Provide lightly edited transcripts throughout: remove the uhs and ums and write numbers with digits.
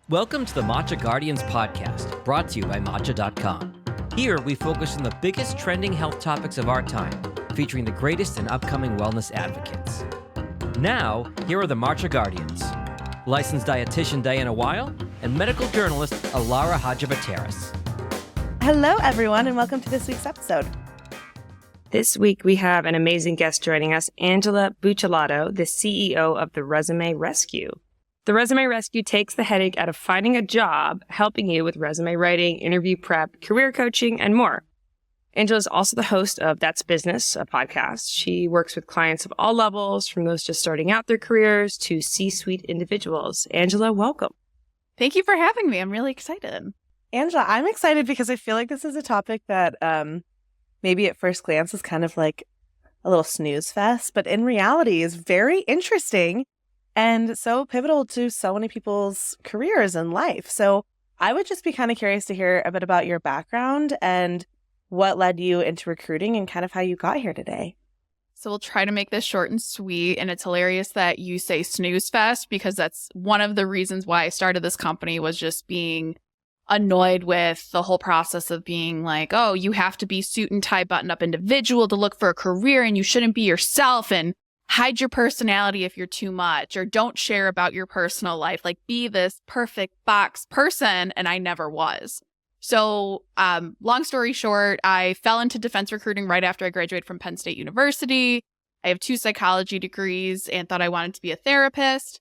Welcome to the Matcha Guardians podcast, brought to you by Matcha.com. Here, we focus on the biggest trending health topics of our time, featuring the greatest and upcoming wellness advocates. Now, here are the Matcha Guardians. Licensed dietitian Diana Weil and medical journalist Alara Hadjivateris. Hello, everyone, and welcome to this week's episode. This week, we have an amazing guest joining us, Angela Buccellato, the CEO of the Resume Rescue. The Resume Rescue takes the headache out of finding a job, helping you with resume writing, interview prep, career coaching, and more. Angela is also the host of That's Business, a podcast. She works with clients of all levels, from those just starting out their careers to C-suite individuals. Angela, welcome. Thank you for having me. I'm really excited. Angela, I'm excited because I feel like this is a topic that maybe at first glance is kind of like a little snooze fest, but in reality is very interesting and so pivotal to so many people's careers and life. So I would just be kind of curious to hear a bit about your background and what led you into recruiting and kind of how you got here today. So we'll try to make this short and sweet. And it's hilarious that you say snooze fest, because that's one of the reasons why I started this company, was just being annoyed with the whole process of being like, oh, you have to be suit and tie, button up individual to look for a career, and you shouldn't be yourself, and hide your personality if you're too much, or don't share about your personal life. Like, be this perfect box person. And I never was. So long story short, I fell into defense recruiting right after I graduated from Penn State University. I have 2 psychology degrees and thought I wanted to be a therapist.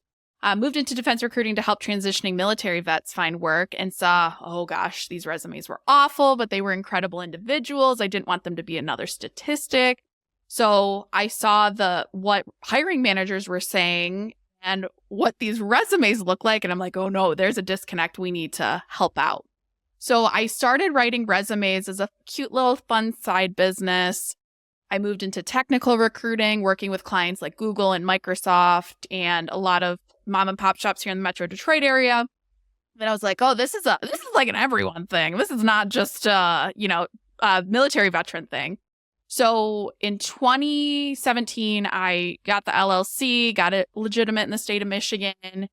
Moved into defense recruiting to help transitioning military vets find work, and saw, oh gosh, these resumes were awful, but they were incredible individuals. I didn't want them to be another statistic. So I saw what hiring managers were saying and what these resumes look like. And I'm like, oh no, there's a disconnect. We need to help out. So I started writing resumes as a cute little fun side business. I moved into technical recruiting, working with clients like Google and Microsoft and a lot of mom and pop shops here in the Metro Detroit area. Then I was like, oh, this is like an everyone thing. This is not just a military veteran thing. So in 2017, I got the LLC, got it legitimate in the state of Michigan,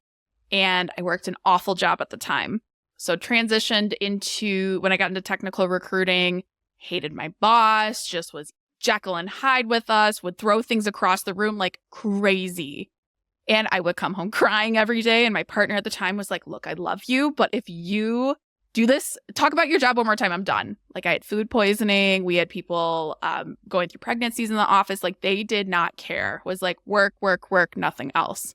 and I worked an awful job at the time. So transitioned into, when I got into technical recruiting, hated my boss, just was Jekyll and Hyde with us, would throw things across the room like crazy. And I would come home crying every day. And my partner at the time was like, look, I love you, but if you do this, talk about your job one more time, I'm done. Like, I had food poisoning. We had people going through pregnancies in the office. Like, they did not care. It was like work, work, work, nothing else.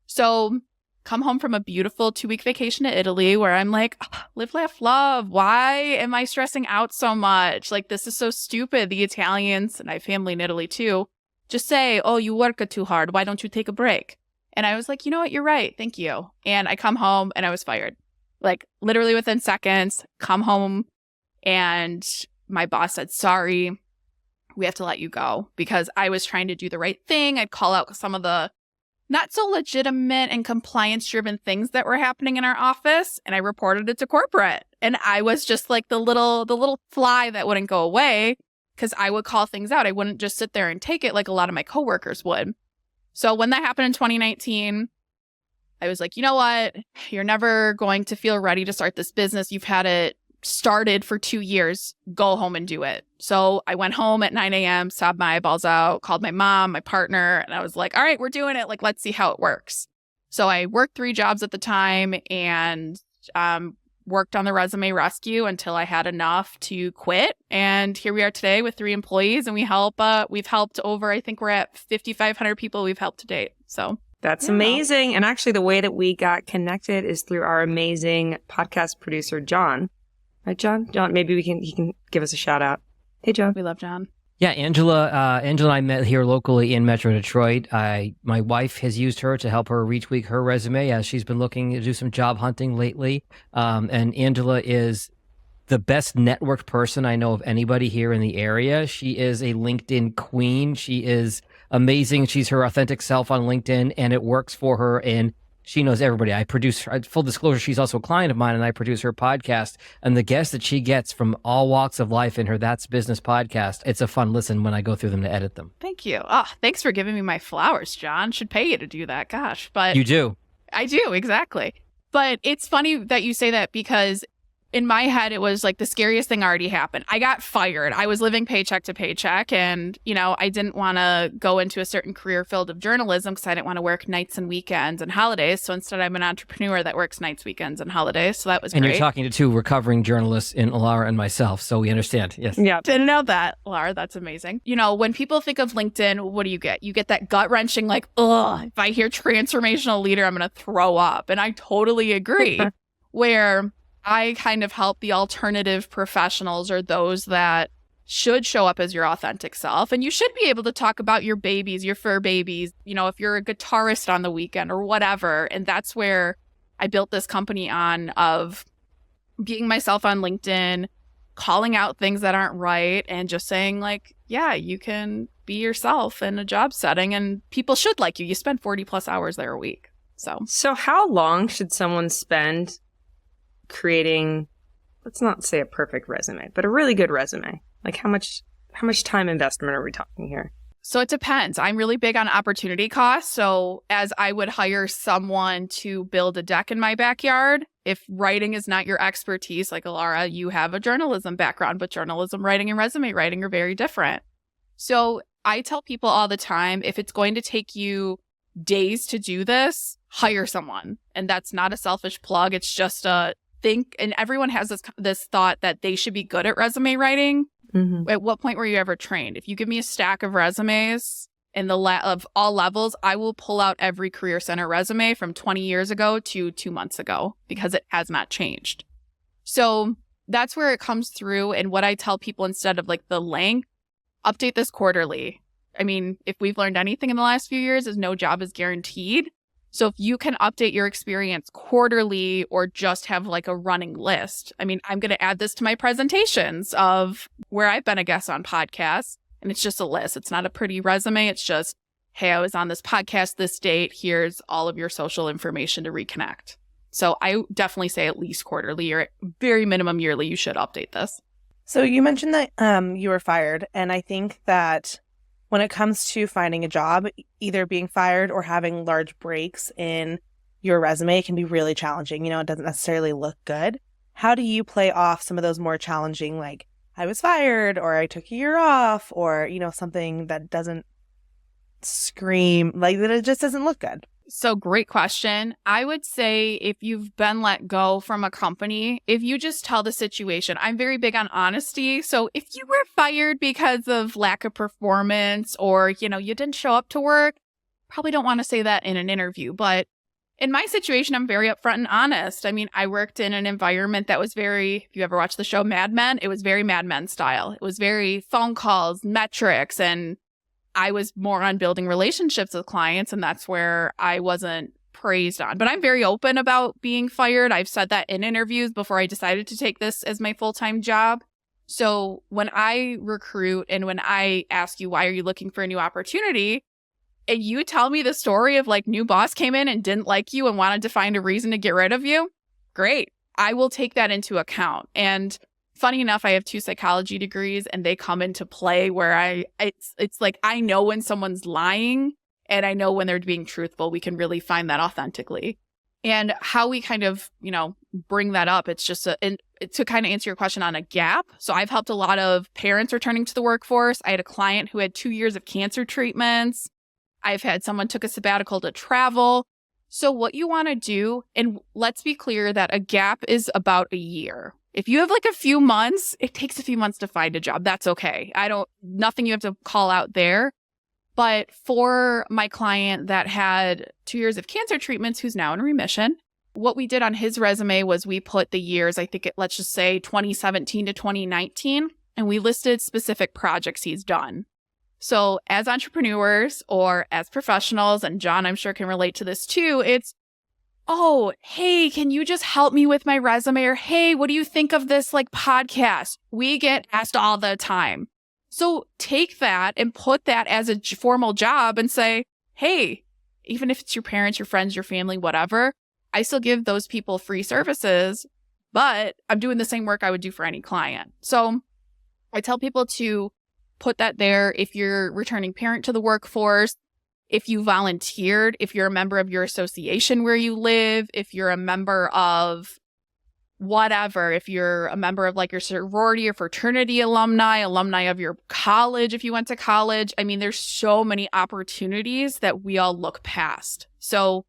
So come home from a beautiful 2-week vacation to Italy where I'm like, live, laugh, love. Why am I stressing out so much? Like, this is so stupid. The Italians, and I have family in Italy too, just say, oh, you work too hard. Why don't you take a break? And I was like, you know what? You're right. Thank you. And I come home and I was fired. Like, literally within seconds, come home, and my boss said, sorry, we have to let you go, because I was trying to do the right thing. I'd call out some of the not so legitimate and compliance driven things that were happening in our office, and I reported it to corporate. And I was just like the little fly that wouldn't go away, because I would call things out. I wouldn't just sit there and take it like a lot of my coworkers would. So when that happened in 2019, I was like, you know what? You're never going to feel ready to start this business. You've had it started for 2 years. Go home and do it. So I went home at 9 a.m., sobbed my eyeballs out, called my mom, my partner, and I was like, all right, we're doing it. Like, let's see how it works. So I worked 3 jobs at the time and worked on the Resume Rescue until I had enough to quit. And here we are today with 3 employees, and we've helped over, I think we're at 5,500 people we've helped to date. So That's amazing. And actually, the way that we got connected is through our amazing podcast producer, John. Right, John? John, maybe he can give us a shout out. Hey, John. we love John. Yeah, Angela and I met here locally in Metro Detroit. My wife has used her to help her retweak her resume as she's been looking to do some job hunting lately. And Angela is the best networked person I know of anybody here in the area. She is a LinkedIn queen. She is amazing. She's her authentic self on LinkedIn, and it works for her. And she knows everybody. I produce, full disclosure, she's also a client of mine, and I produce her podcast. And the guests that she gets from all walks of life in her That's Business podcast, it's a fun listen when I go through them to edit them. Thank you. Oh, thanks for giving me my flowers, John. Should pay you to do that. Gosh, but You do. I do, exactly. But it's funny that you say that because in my head, it was like the scariest thing already happened. I got fired. I was living paycheck to paycheck. And, I didn't want to go into a certain career field of journalism because I didn't want to work nights and weekends and holidays. So instead, I'm an entrepreneur that works nights, weekends, and holidays. So that was And great. you're talking to two recovering journalists in Laura and myself. So we understand. Yes. Yeah. Didn't know that, Laura. That's amazing. When people think of LinkedIn, what do you get? You get that gut wrenching, like, ugh, if I hear transformational leader, I'm going to throw up. And I totally agree. Where I kind of help the alternative professionals or those that should show up as your authentic self. And you should be able to talk about your babies, your fur babies, if you're a guitarist on the weekend or whatever. And that's where I built this company on of being myself on LinkedIn, calling out things that aren't right and just saying like, yeah, you can be yourself in a job setting and people should like you. You spend 40 plus hours there a week. So how long should someone spend creating, let's not say a perfect resume, but a really good resume? Like how much time investment are we talking here? So it depends. I'm really big on opportunity cost. So as I would hire someone to build a deck in my backyard, if writing is not your expertise, like Alara, you have a journalism background, but journalism writing and resume writing are very different. So I tell people all the time, if it's going to take you days to do this, hire someone. And that's not a selfish plug. It's just a think, and everyone has this thought that they should be good at resume writing. Mm-hmm. At what point were you ever trained? If you give me a stack of resumes in of all levels, I will pull out every Career Center resume from 20 years ago to 2 months ago because it has not changed. So that's where it comes through. And what I tell people instead of like the length, update this quarterly. I mean, if we've learned anything in the last few years is no job is guaranteed. So if you can update your experience quarterly or just have like a running list, I mean, I'm going to add this to my presentations of where I've been a guest on podcasts, and it's just a list. It's not a pretty resume. It's just, hey, I was on this podcast this date. Here's all of your social information to reconnect. So I definitely say at least quarterly or at very minimum yearly, you should update this. So you mentioned that you were fired, and I think that when it comes to finding a job, either being fired or having large breaks in your resume can be really challenging. It doesn't necessarily look good. How do you play off some of those more challenging, like I was fired or I took a year off or, something that doesn't scream like that it just doesn't look good? So great question. I would say if you've been let go from a company, if you just tell the situation, I'm very big on honesty. So if you were fired because of lack of performance or, you didn't show up to work, probably don't want to say that in an interview. But in my situation, I'm very upfront and honest. I mean, I worked in an environment that was very, if you ever watched the show Mad Men, it was very Mad Men style. It was very phone calls, metrics, and I was more on building relationships with clients, and that's where I wasn't praised on. But I'm very open about being fired. I've said that in interviews before I decided to take this as my full-time job. So when I recruit and when I ask you, why are you looking for a new opportunity? And you tell me the story of like new boss came in and didn't like you and wanted to find a reason to get rid of you, great. I will take that into account. And funny enough, I have 2 psychology degrees and they come into play where it's like I know when someone's lying and I know when they're being truthful. We can really find that authentically. And how we kind of, bring that up, it's just to kind of answer your question on a gap. So I've helped a lot of parents returning to the workforce. I had a client who had 2 years of cancer treatments. I've had someone took a sabbatical to travel. So what you want to do, and let's be clear that a gap is about a year. If you have like a few months, it takes a few months to find a job. That's okay. Nothing you have to call out there. But for my client that had 2 years of cancer treatments, who's now in remission, what we did on his resume was we put the years, let's just say 2017 to 2019, and we listed specific projects he's done. So as entrepreneurs or as professionals, and John, I'm sure can relate to this too, it's, oh, hey, can you just help me with my resume? Or, hey, what do you think of this podcast? We get asked all the time. So take that and put that as a formal job and say, hey, even if it's your parents, your friends, your family, whatever, I still give those people free services, but I'm doing the same work I would do for any client. So I tell people to put that there. If you're returning parent to the workforce, if you volunteered, if you're a member of your association where you live, if you're a member of whatever, if you're a member of like your sorority or fraternity alumni of your college, if you went to college. I mean, there's so many opportunities that we all look past. So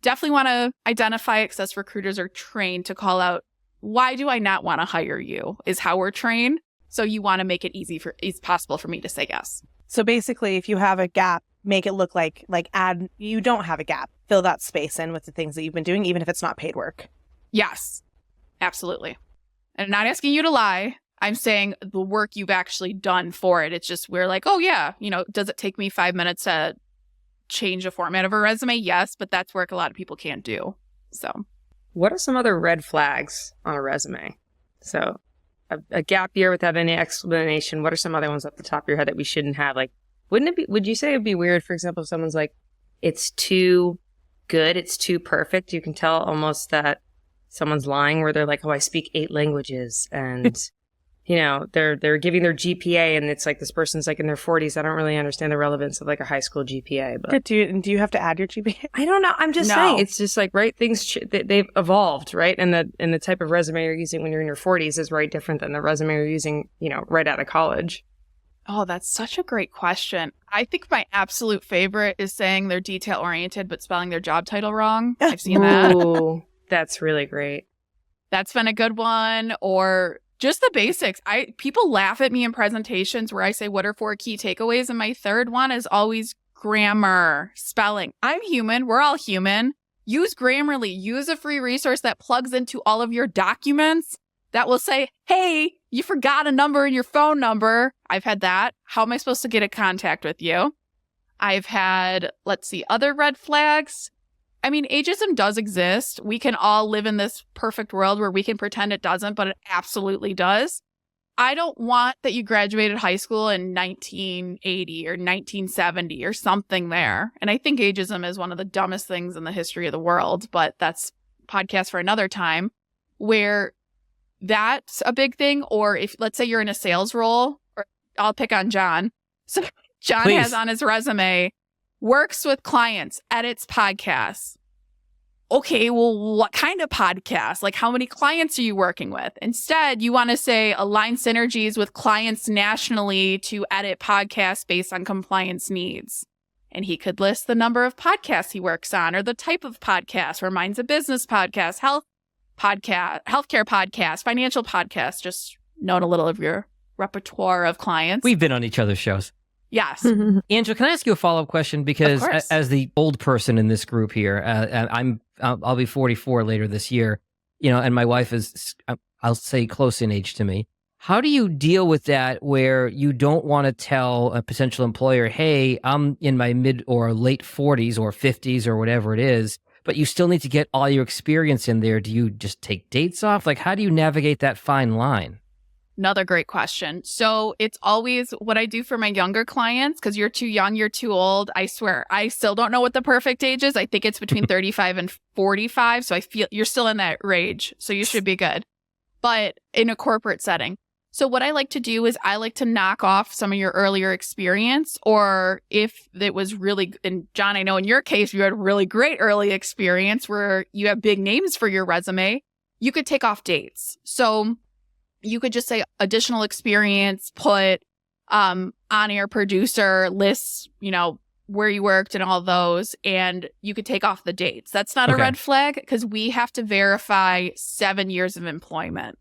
definitely want to identify it, because us recruiters are trained to call out, why do I not want to hire you, is how we're trained. So you want to make it easy for it's possible for me to say yes. So basically, if you have a gap, make it look like add you don't have a gap. Fill that space in with the things that you've been doing, even if it's not paid work. Yes, absolutely. And I'm not asking you to lie. I'm saying the work you've actually done for it. It's just we're like, oh yeah, does it take me 5 minutes to change the format of a resume? Yes, but that's work a lot of people can't do. So What are some other red flags on a resume? So a gap year without any explanation. What are some other ones off the top of your head that we shouldn't have? Like, would you say it'd be weird, for example, if someone's like, it's too good, it's too perfect? You can tell almost that someone's lying, where they're like, oh, I speak 8 languages, and they're giving their GPA, and it's like this person's like in their 40s. I don't really understand the relevance of like a high school GPA. But Do you have to add your GPA? I don't know. I'm just saying, it's just like, right, things they've evolved, right? And the type of resume you're using when you're in your 40s is right different than the resume you're using, right out of college. Oh, that's such a great question. I think my absolute favorite is saying they're detail oriented but spelling their job title wrong. I've seen that. Ooh, that's really great. That's been a good one. Or just the basics. People laugh at me in presentations where I say, what are 4 key takeaways? And my third one is always grammar, spelling. I'm human. We're all human. Use Grammarly. Use a free resource that plugs into all of your documents that will say, hey, you forgot a number in your phone number. I've had that. How am I supposed to get in contact with you? I've had, other red flags. I mean, ageism does exist. We can all live in this perfect world where we can pretend it doesn't, but it absolutely does. I don't want that you graduated high school in 1980 or 1970 or something there. And I think ageism is one of the dumbest things in the history of the world, but that's a podcast for another time, where that's a big thing. Or if, let's say you're in a sales role, or I'll pick on John. So John Please. has on his resume, works with clients, edits podcasts. Okay, well, what kind of podcast? Like, how many clients are you working with? Instead, you want to say align synergies with clients nationally to edit podcasts based on compliance needs. And he could list the number of podcasts he works on, or the type of podcast, where mine's a business podcast, health podcast, healthcare podcast, financial podcast, just knowing a little of your repertoire of clients. We've been on each other's shows. Yes. Angela, can I ask you a follow-up question? Because Of course. as the old person in this group here, I'll be 44 later this year, and my wife is, I'll say, close in age to me. How do you deal with that, where you don't want to tell a potential employer, hey, I'm in my mid or late 40s or 50s or whatever it is, but you still need to get all your experience in there? Do you just take dates off? Like, how do you navigate that fine line? Another great question. So it's always what I do for my younger clients, because you're too young, you're too old. I swear, I still don't know what the perfect age is. I think it's between 35 and 45. So I feel you're still in that range. So you should be good. But in a corporate setting. So what I like to do is I like to knock off some of your earlier experience, or if it was really, and John, I know in your case, you had really great early experience where you have big names for your resume, you could take off dates. So you could just say additional experience, put on-air producer, lists, where you worked and all those, and you could take off the dates. That's not a red flag, because we have to verify 7 years of employment.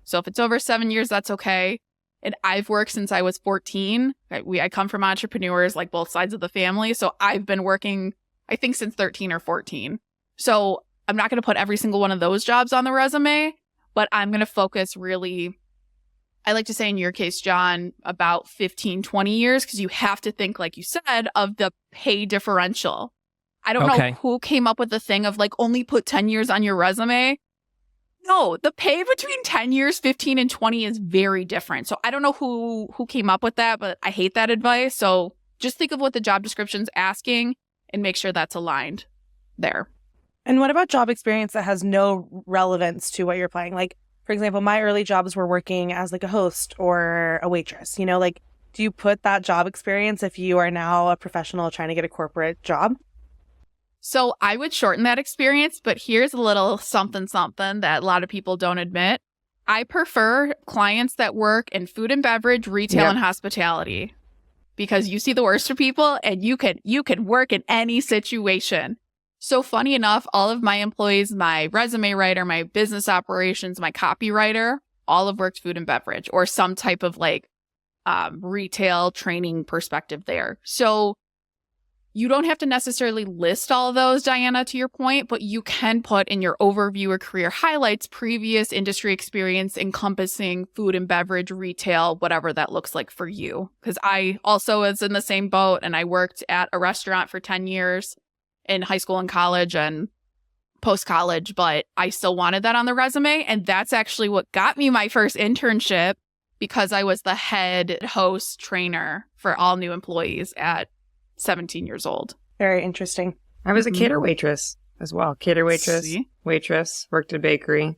So if it's over 7 years, that's okay. And I've worked since I was 14. I come from entrepreneurs, like both sides of the family. So I've been working, I think, since 13 or 14. So I'm not going to put every single one of those jobs on the resume, but I'm going to focus really, I like to say in your case, John, about 15, 20 years, because you have to think, like you said, of the pay differential. I don't know who came up with the thing of like only put 10 years on your resume. No, the pay between 10 years, 15 and 20 is very different. So I don't know who came up with that, but I hate that advice. So just think of what the job description's asking and make sure that's aligned there. And what about job experience that has no relevance to what you're playing? Like, for example, my early jobs were working as like a host or a waitress. Like do you put that job experience if you are now a professional trying to get a corporate job? So I would shorten that experience, but here's a little something that a lot of people don't admit. I prefer clients that work in food and beverage, retail, and hospitality, because you see the worst of people and you can work in any situation. So funny enough, all of my employees, my resume writer, my business operations, my copywriter, all have worked food and beverage or some type of like retail training perspective there. So you don't have to necessarily list all of those, Diana, to your point, but you can put in your overview or career highlights previous industry experience encompassing food and beverage, retail, whatever that looks like for you. Because I also was in the same boat and I worked at a restaurant for 10 years in high school and college and post-college, but I still wanted that on the resume. And that's actually what got me my first internship, because I was the head host trainer for all new employees at 17 years old. Very interesting. I was a cater waitress as well. Cater waitress, See? waitress, worked at a bakery.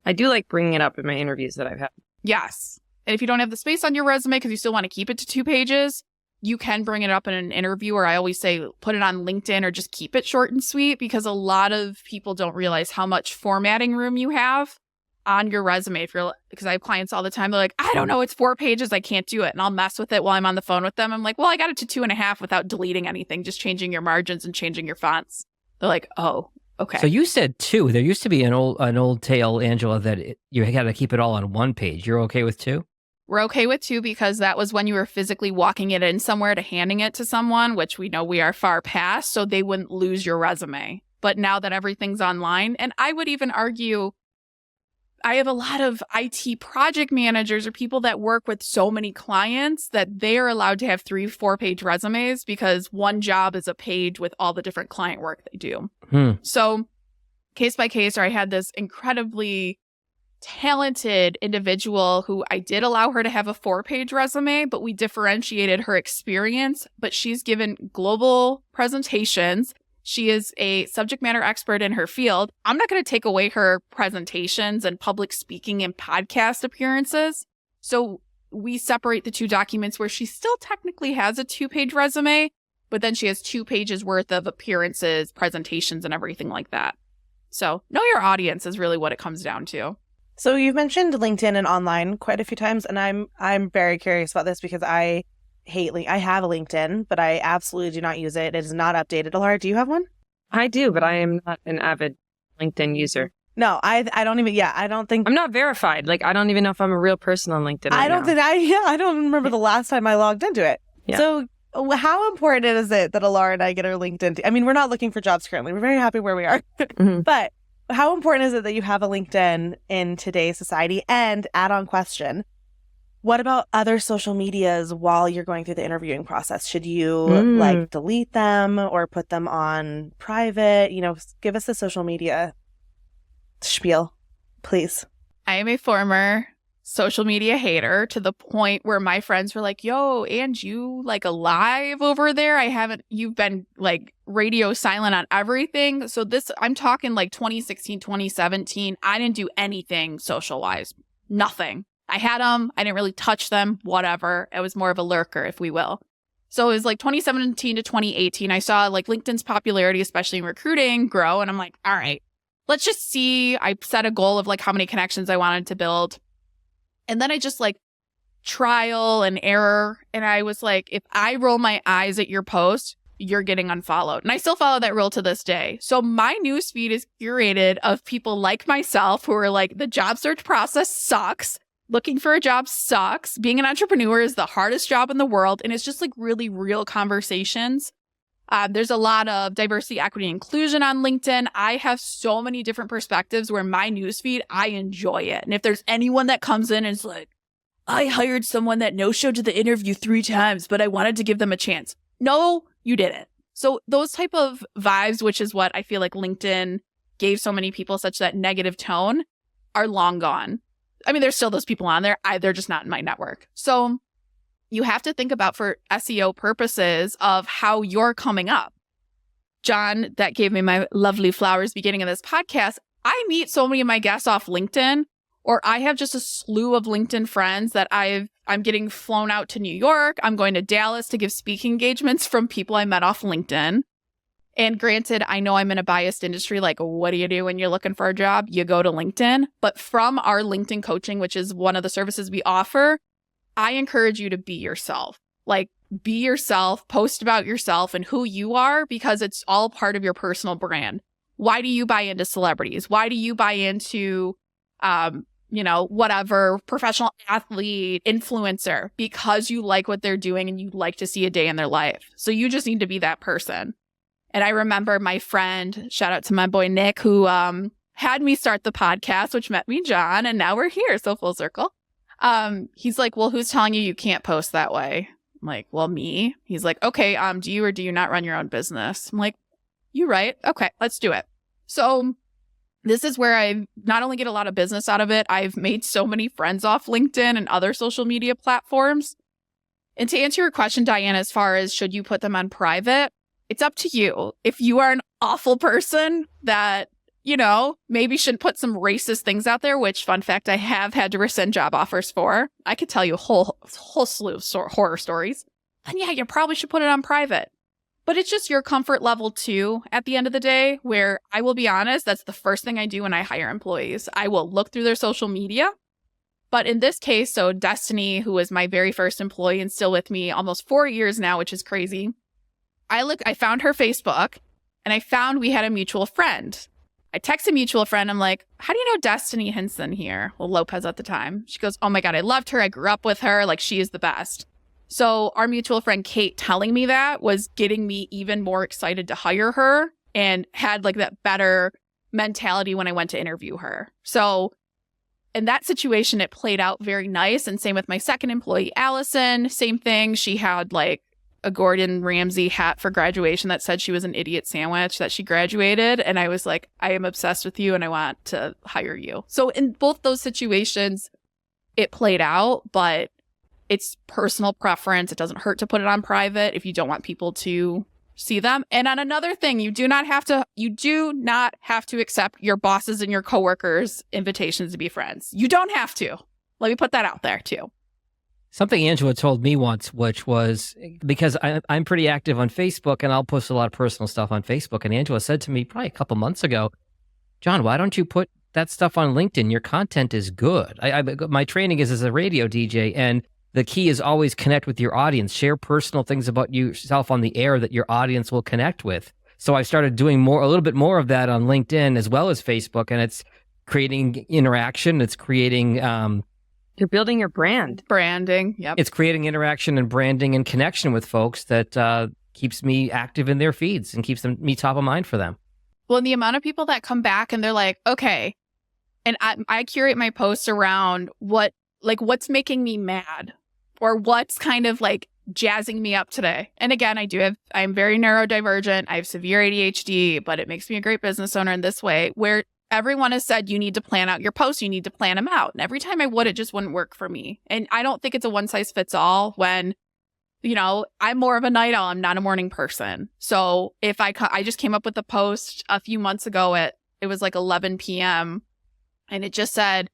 I do like bringing it up in my interviews that I've had. Yes. And if you don't have the space on your resume because you still want to keep it to 2 pages, you can bring it up in an interview, or I always say put it on LinkedIn or just keep it short and sweet, because a lot of people don't realize how much formatting room you have on your resume. Because I have clients all the time, they're like, I don't know, it's 4 pages, I can't do it. And I'll mess with it while I'm on the phone with them. I'm like, well, I got it to 2.5 without deleting anything, just changing your margins and changing your fonts. They're like, oh, okay. So you said 2. There used to be an old tale, Angela, that you had to keep it all on 1 page. You're okay with 2? We're okay with 2 because that was when you were physically walking it in somewhere to handing it to someone, which we know we are far past, so they wouldn't lose your resume. But now that everything's online, and I would even argue, I have a lot of IT project managers or people that work with so many clients that they are allowed to have 3-4 page resumes because one job is a page with all the different client work they do. So case by case, or I had this incredibly talented individual who I did allow her to have a 4-page resume, but we differentiated her experience. But she's given global presentations. She is a subject matter expert in her field. I'm not going to take away her presentations and public speaking and podcast appearances. So we separate the 2 documents where she still technically has a 2-page resume, but then she has 2 pages worth of appearances, presentations, and everything like that. So know your audience is really what it comes down to. So you've mentioned LinkedIn and online quite a few times, and I'm very curious about this because I have a LinkedIn, but I absolutely do not use it. It is not updated. Alara, do you have one? I do, but I am not an avid LinkedIn user. No, I don't even. Yeah, I don't think I'm not verified. Like, I don't even know if I'm a real person on LinkedIn. I don't think I don't remember the last time I logged into it. Yeah. So how important is it that Alara and I get our LinkedIn? I mean, we're not looking for jobs currently. We're very happy where we are, but how important is it that you have a LinkedIn in today's society? And add-on question, what about other social medias while you're going through the interviewing process? Should you like delete them or put them on private? You know, give us the social media spiel, please. I am a former social media hater to the point where my friends were like, yo, and you like alive over there? You've been like radio silent on everything. So I'm talking like 2016, 2017. I didn't do anything social wise, nothing. I had them. I didn't really touch them, whatever. I was more of a lurker, if we will. So it was like 2017 to 2018. I saw like LinkedIn's popularity, especially in recruiting, grow. And I'm like, all right, let's just see. I set a goal of like how many connections I wanted to build. And then I just like trial and error. And I was like, if I roll my eyes at your post, you're getting unfollowed. And I still follow that rule to this day. So my newsfeed is curated of people like myself who are like, the job search process sucks. Looking for a job sucks. Being an entrepreneur is the hardest job in the world. And it's just like really real conversations. There's a lot of diversity, equity, inclusion on LinkedIn. I have so many different perspectives where my newsfeed, I enjoy it. And if there's anyone that comes in and is like, I hired someone that no-showed to the interview 3 times, but I wanted to give them a chance. No, you didn't. So those type of vibes, which is what I feel like LinkedIn gave so many people such that negative tone, are long gone. I mean, there's still those people on there. They're just not in my network. So you have to think about, for SEO purposes, of how you're coming up. John, that gave me my lovely flowers beginning of this podcast. I meet so many of my guests off LinkedIn, Or I have just a slew of LinkedIn friends that I'm getting flown out to New York. I'm going to Dallas to give speaking engagements from people I met off LinkedIn. And granted, I know I'm in a biased industry. Like, what do you do when you're looking for a job? You go to LinkedIn. But from our LinkedIn coaching, which is one of the services we offer, I encourage you to be yourself. Like, be yourself, post about yourself and who you are, because it's all part of your personal brand. Why do you buy into celebrities? Why do you buy into, whatever professional athlete, influencer? Because you like what they're doing and you like to see a day in their life. So you just need to be that person. And I remember my friend, shout out to my boy Nick, who had me start the podcast, which met me John, and now we're here, so full circle. He's like, well, who's telling you can't post that way? I'm like, well, me. He's like, okay, do you or do you not run your own business? I'm like, you right. Okay, let's do it. So this is where I not only get a lot of business out of it, I've made so many friends off LinkedIn and other social media platforms. And to answer your question, Diana, as far as should you put them on private, it's up to you. If you are an awful person that, maybe shouldn't put some racist things out there, which, fun fact, I have had to rescind job offers for. I could tell you a whole slew of horror stories. Then yeah, you probably should put it on private. But it's just your comfort level too, at the end of the day, where I will be honest, that's the first thing I do when I hire employees. I will look through their social media. But in this case, so Destiny, who was my very first employee and still with me almost 4 years now, which is crazy. I found her Facebook and I found we had a mutual friend. I text a mutual friend. I'm like, how do you know Destiny Hinson here? Well, Lopez at the time. She goes, oh my God, I loved her. I grew up with her. Like, she is the best. So our mutual friend, Kate, telling me that was getting me even more excited to hire her and had like that better mentality when I went to interview her. So in that situation, it played out very nice. And same with my second employee, Allison, same thing. She had like a Gordon Ramsay hat for graduation that said she was an idiot sandwich that she graduated. And I was like, I am obsessed with you and I want to hire you. So in both those situations, it played out, but it's personal preference. It doesn't hurt to put it on private if you don't want people to see them. And on another thing, you do not have to accept your bosses and your coworkers' invitations to be friends. You don't have to. Let me put that out there too. Something Angela told me once, which was because I'm pretty active on Facebook and I'll post a lot of personal stuff on Facebook. And Angela said to me probably a couple months ago, John, why don't you put that stuff on LinkedIn? Your content is good. My training is as a radio DJ, and the key is always connect with your audience. Share personal things about yourself on the air that your audience will connect with. So I started doing a little bit more of that on LinkedIn as well as Facebook, and it's creating interaction. It's creating You're building your brand. Branding, yep. It's creating interaction and branding and connection with folks that keeps me active in their feeds and keeps me top of mind for them. Well, and the amount of people that come back and they're like, okay, and I curate my posts around what's making me mad or what's kind of like jazzing me up today. And again, I'm very neurodivergent. I have severe ADHD, but it makes me a great business owner in this way where everyone has said you need to plan out your posts, you need to plan them out. And every time I would, it just wouldn't work for me. And I don't think it's a one size fits all when, I'm more of a night owl. I'm not a morning person. So if I just came up with a post a few months ago it was like 11 p.m. and it just said,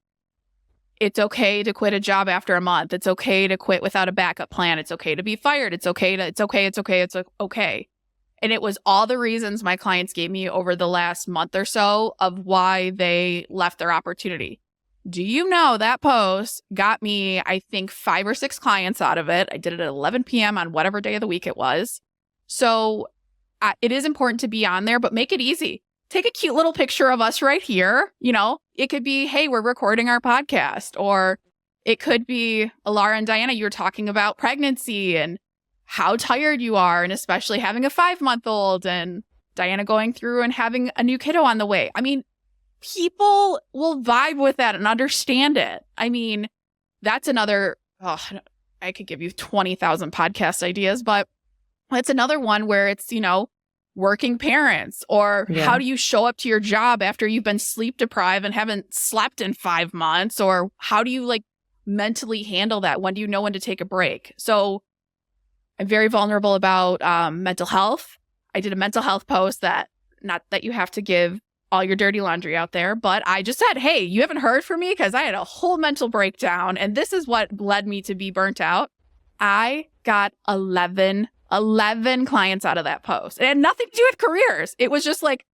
it's okay to quit a job after a month. It's okay to quit without a backup plan. It's okay to be fired. It's okay. And it was all the reasons my clients gave me over the last month or so of why they left their opportunity. Do you know that post got me, I think, 5 or 6 clients out of it. I did it at 11 p.m. on whatever day of the week it was. So it is important to be on there, but make it easy. Take a cute little picture of us right here. It could be, hey, we're recording our podcast. Or it could be, Alara and Diana, you were talking about pregnancy and how tired you are, and especially having a 5-month-old, and Diana going through and having a new kiddo on the way. I mean, people will vibe with that and understand it. I mean, that's another, I could give you 20,000 podcast ideas, but it's another one where it's, working parents, or how do you show up to your job after you've been sleep deprived and haven't slept in 5 months, or how do you mentally handle that? When do you know when to take a break? So I'm very vulnerable about mental health. I did a mental health post not that you have to give all your dirty laundry out there. But I just said, hey, you haven't heard from me, because I had a whole mental breakdown. And this is what led me to be burnt out. I got 11 clients out of that post. It had nothing to do with careers. It was just like,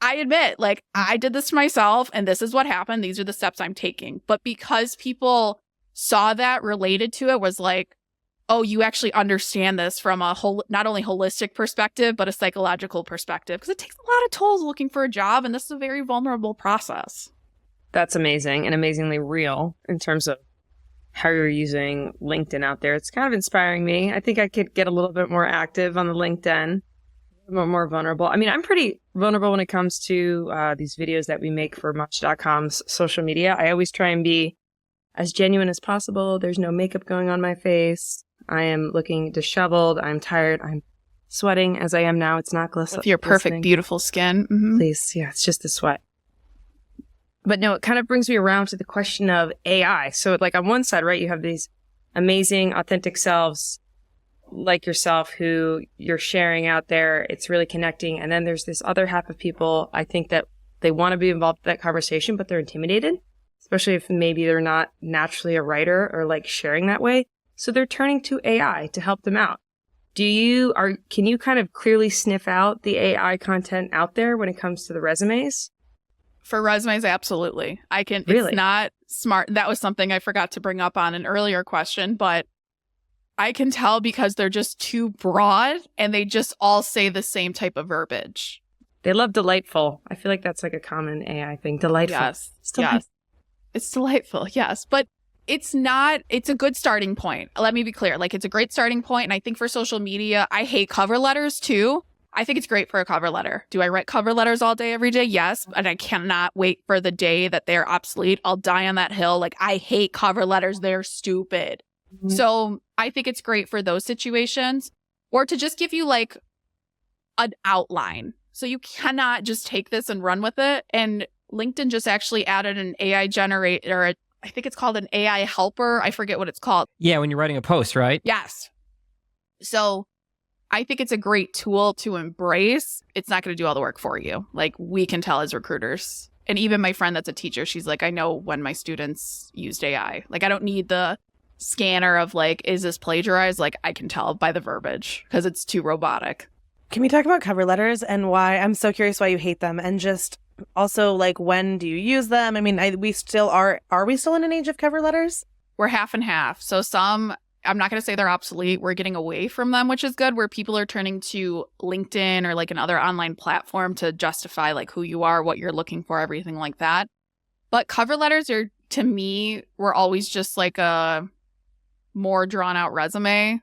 I admit, like, I did this to myself and this is what happened. These are the steps I'm taking. But because people saw that, related to it, was like, oh, you actually understand this from a not only holistic perspective, but a psychological perspective. Because it takes a lot of tolls looking for a job, and this is a very vulnerable process. That's amazing and amazingly real in terms of how you're using LinkedIn out there. It's kind of inspiring me. I think I could get a little bit more active on the LinkedIn, a little more vulnerable. I mean, I'm pretty vulnerable when it comes to these videos that we make for Matcha.com's social media. I always try and be as genuine as possible. There's no makeup going on my face. I am looking disheveled. I'm tired. I'm sweating as I am now. It's not glistening. With your perfect, beautiful skin. Mm-hmm. Please. Yeah, it's just the sweat. But no, it kind of brings me around to the question of AI. So like on one side, right, you have these amazing, authentic selves like yourself who you're sharing out there. It's really connecting. And then there's this other half of people, I think, that they want to be involved in that conversation, but they're intimidated, especially if maybe they're not naturally a writer or like sharing that way. So they're turning to AI to help them out. Can you kind of clearly sniff out the AI content out there when it comes to the resumes? For resumes, absolutely. I can. Really? It's not smart. That was something I forgot to bring up on an earlier question, but I can tell because they're just too broad and they just all say the same type of verbiage. They love delightful. I feel like that's like a common AI thing. Delightful. Yes. Yes. It's delightful. Yes. But it's a good starting point. Let me be clear. Like, it's a great starting point. And I think for social media, I hate cover letters too. I think it's great for a cover letter. Do I write cover letters all day, every day? Yes. And I cannot wait for the day that they're obsolete. I'll die on that hill. Like, I hate cover letters. They're stupid. Mm-hmm. So I think it's great for those situations, or to just give you like an outline. So you cannot just take this and run with it. And LinkedIn just actually added an AI generator. I think it's called an AI helper. I forget what it's called. Yeah, when you're writing a post, right? Yes. So I think it's a great tool to embrace. It's not going to do all the work for you. Like, we can tell as recruiters. And even my friend that's a teacher, she's like, I know when my students used AI. Like, I don't need the scanner of like, is this plagiarized? Like, I can tell by the verbiage because it's too robotic. Can we talk about cover letters and why? I'm so curious why you hate them, and just also like, when do you use them? I mean, we still are we still in an age of cover letters? We're half and half. So some, I'm not going to say they're obsolete. We're getting away from them, which is good, where people are turning to LinkedIn or like another online platform to justify like who you are, what you're looking for, everything like that. But cover letters are, to me, were always just like a more drawn out resume,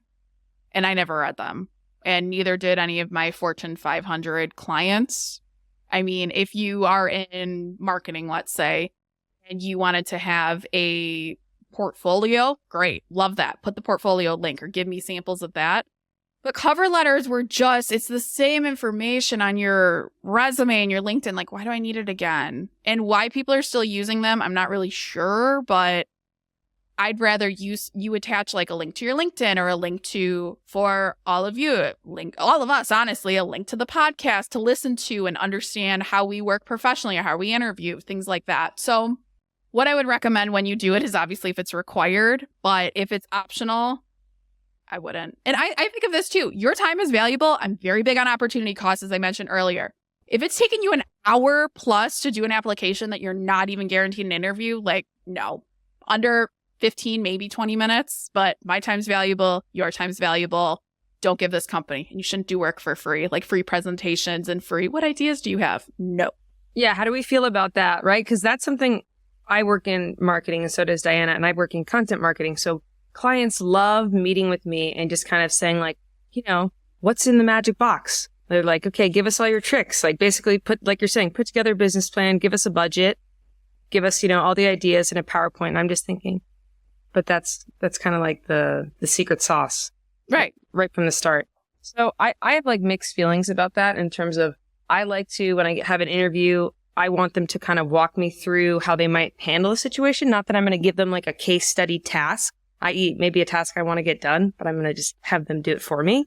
and I never read them. And neither did any of my Fortune 500 clients. I mean, if you are in marketing, let's say, and you wanted to have a portfolio, great. Love that. Put the portfolio link or give me samples of that. But cover letters were just, it's the same information on your resume and your LinkedIn. Like, why do I need it again? And why people are still using them, I'm not really sure, but I'd rather you attach like a link to your LinkedIn, or a link to, for all of you, all of us, honestly, a link to the podcast to listen to and understand how we work professionally or how we interview, things like that. So what I would recommend when you do it is, obviously, if it's required, but if it's optional, I wouldn't. And I think of this too. Your time is valuable. I'm very big on opportunity costs, as I mentioned earlier. If it's taking you an hour plus to do an application that you're not even guaranteed an interview, like, no, under 15, maybe 20 minutes, but my time's valuable. Your time's valuable. Don't give this company. And you shouldn't do work for free, like free presentations and free. What ideas do you have? No. Yeah. How do we feel about that? Right. Because that's something, I work in marketing, and so does Diana, and I work in content marketing. So clients love meeting with me and just kind of saying like, what's in the magic box? They're like, okay, give us all your tricks. Like, basically like you're saying, put together a business plan, give us a budget, give us, all the ideas in a PowerPoint. And I'm just thinking, but that's kind of like the secret sauce. Right from the start. So I have like mixed feelings about that, in terms of, I like to, when I have an interview, I want them to kind of walk me through how they might handle a situation. Not that I'm going to give them like a case study task, i.e. maybe a task I want to get done, but I'm going to just have them do it for me.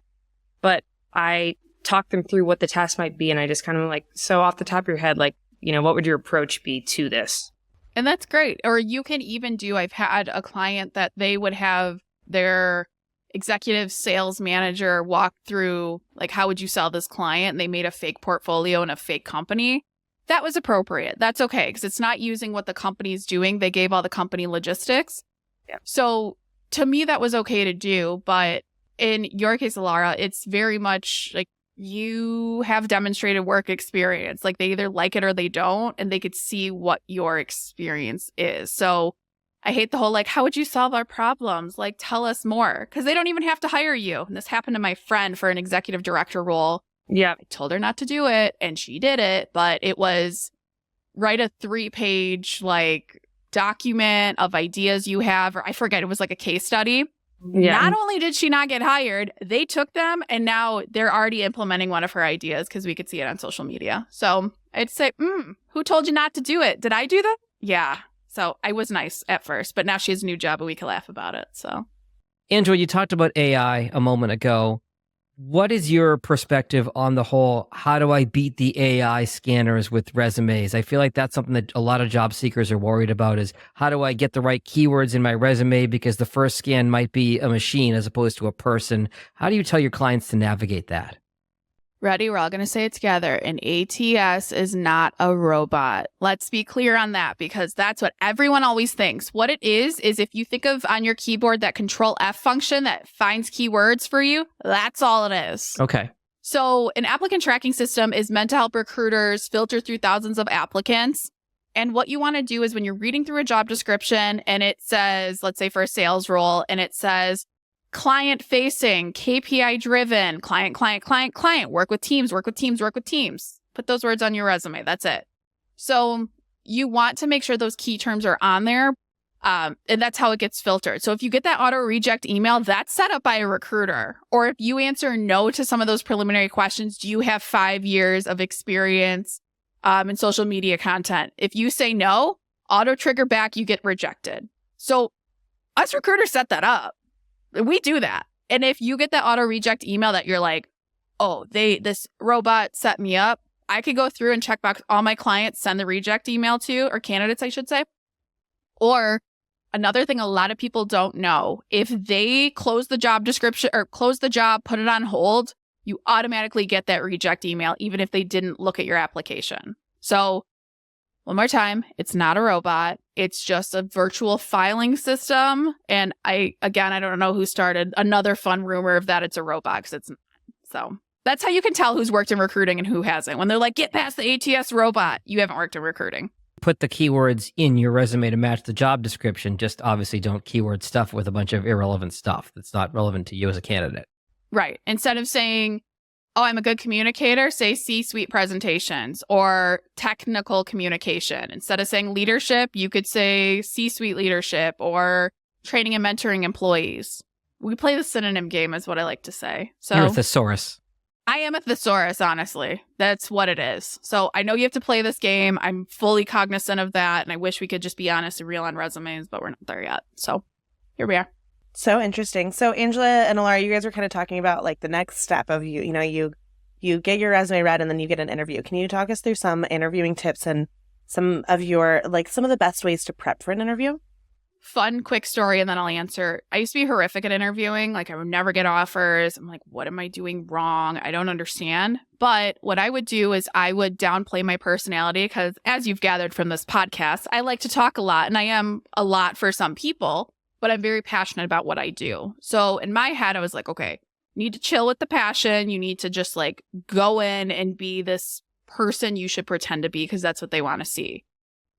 But I talk them through what the task might be. And I just kind of like, so off the top of your head, like, what would your approach be to this? And that's great. Or you can even do, I've had a client that they would have their executive sales manager walk through, like, how would you sell this client? And they made a fake portfolio and a fake company. That was appropriate. That's okay, because it's not using what the company's doing. They gave all the company logistics. Yeah. So to me, that was okay to do. But in your case, Alara, it's very much like you have demonstrated work experience. Like they either like it or they don't, and they could see what your experience is. So I hate the whole, like, how would you solve our problems? Like, tell us more, because they don't even have to hire you. And this happened to my friend for an executive director role. Yeah. I told her not to do it, and she did it, but it was write a 3-page, like, document of ideas you have, or I forget, it was like a case study. Yeah. Not only did she not get hired, they took them, and now they're already implementing one of her ideas because we could see it on social media. So I'd say, who told you not to do it? Did I do that? Yeah. So I was nice at first, but now she has a new job and we can laugh about it. So, Angela, you talked about AI a moment ago. What is your perspective on the whole, how do I beat the AI scanners with resumes? I feel like that's something that a lot of job seekers are worried about, is how do I get the right keywords in my resume, because the first scan might be a machine as opposed to a person. How do you tell your clients to navigate that? ready? We're all going to say it together. An ATS is not a robot. Let's be clear on that, because that's what everyone always thinks. What it is if you think of on your keyboard that Control F function that finds keywords for you, that's all it is. Okay. So an applicant tracking system is meant to help recruiters filter through thousands of applicants. And what you want to do is when you're reading through a job description and it says, let's say for a sales role, and it says client facing, KPI driven, client, work with teams. Put those words on your resume. That's it. So you want to make sure those key terms are on there. And that's how it gets filtered. So if you get that auto reject email, that's set up by a recruiter. Or if you answer no to some of those preliminary questions, do you have 5 years of experience in social media content? If you say no, auto trigger back, you get rejected. So us recruiters set that up. We do that. And if you get that auto reject email that you're like, oh, this robot set me up, I could go through and check box all my clients send the reject email to, or candidates, I should say. Or another thing a lot of people don't know, if they close the job description or close the job, put it on hold, you automatically get that reject email, even if they didn't look at your application. So one more time, it's not a robot. It's just a virtual filing system. And I don't know who started another fun rumor of that it's a robot, because it's not. So that's how you can tell who's worked in recruiting and who hasn't. When they're like, get past the ATS robot, you haven't worked in recruiting. Put the keywords in your resume to match the job description. Just obviously don't keyword stuff with a bunch of irrelevant stuff that's not relevant to you as a candidate. Right. Instead of saying, oh, I'm a good communicator, say C-suite presentations or technical communication. Instead of saying leadership, you could say C-suite leadership or training and mentoring employees. We play the synonym game is what I like to say. So You're a thesaurus. I am a thesaurus, honestly. That's what it is. So I know you have to play this game. I'm fully cognizant of that. And I wish we could just be honest and real on resumes, but we're not there yet. So here we are. So interesting. So Angela and Alara, you guys were kind of talking about like the next step of you get your resume read and then you get an interview. Can you talk us through some interviewing tips and some of the best ways to prep for an interview? Fun, quick story, and then I'll answer. I used to be horrific at interviewing. Like, I would never get offers. I'm like, what am I doing wrong? I don't understand. But what I would do is I would downplay my personality because, as you've gathered from this podcast, I like to talk a lot, and I am a lot for some people, but I'm very passionate about what I do. So in my head, I was like, okay, you need to chill with the passion. You need to just like go in and be this person you should pretend to be because that's what they want to see.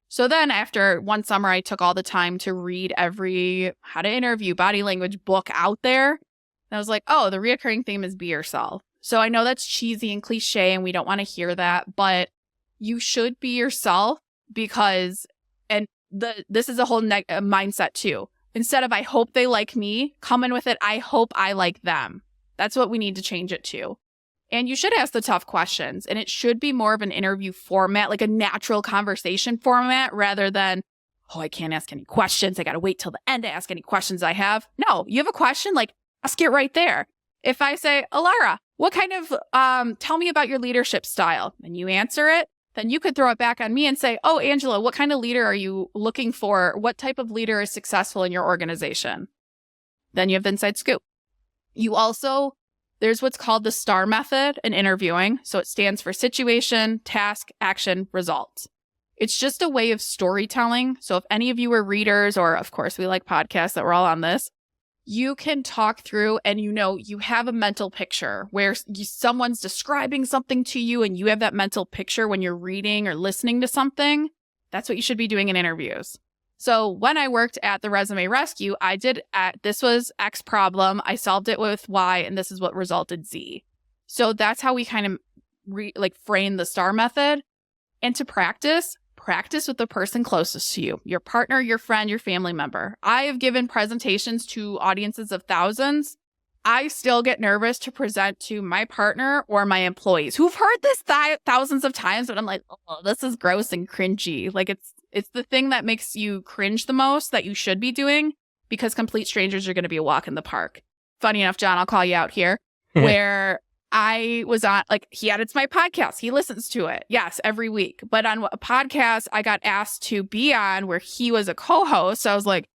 So then after one summer, I took all the time to read every how to interview body language book out there. And I was like, oh, the reoccurring theme is be yourself. So I know that's cheesy and cliche and we don't want to hear that, but you should be yourself because, and this is a whole mindset too. Instead of I hope they like me, come in with it, I hope I like them. That's what we need to change it to. And you should ask the tough questions. And it should be more of an interview format, like a natural conversation format, rather than, oh, I can't ask any questions. I got to wait till the end to ask any questions I have. No, you have a question, like ask it right there. If I say, Alara, what kind of, tell me about your leadership style. And you answer it. Then you could throw it back on me and say, oh, Angela, what kind of leader are you looking for? What type of leader is successful in your organization? Then you have the inside scoop. You also, there's what's called the STAR method in interviewing. So it stands for situation, task, action, result. It's just a way of storytelling. So if any of you are readers, or of course we like podcasts that we're all on this, you can talk through and you have a mental picture where someone's describing something to you and you have that mental picture when you're reading or listening to something. That's what you should be doing in interviews. So when I worked at the Resume Rescue, this was X problem. I solved it with Y, and this is what resulted Z. So that's how we kind of frame the STAR method. And to practice with the person closest to you, your partner, your friend, your family member. I have given presentations to audiences of thousands. I still get nervous to present to my partner or my employees who've heard this thousands of times, but I'm like, oh, this is gross and cringy. Like it's the thing that makes you cringe the most that you should be doing, because complete strangers are going to be a walk in the park. Funny enough, John, I'll call you out here, where I was on, he edits my podcast. He listens to it. Yes, every week. But on a podcast I got asked to be on where he was a co-host. So I was like,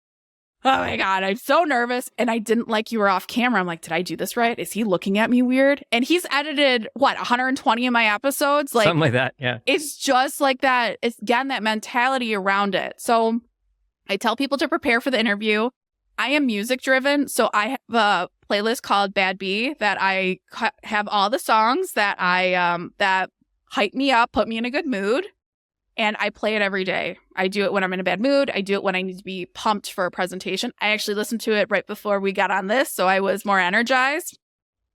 oh my God, I'm so nervous. And I didn't like you were off camera. I'm like, did I do this right? Is he looking at me weird? And he's edited, 120 of my episodes? Something like that, yeah. It's just like that. It's, again, that mentality around it. So I tell people to prepare for the interview. I am music driven. So I have a playlist called Bad Bee that I have all the songs that that hype me up, put me in a good mood. And I play it every day. I do it when I'm in a bad mood. I do it when I need to be pumped for a presentation. I actually listened to it right before we got on this, so I was more energized.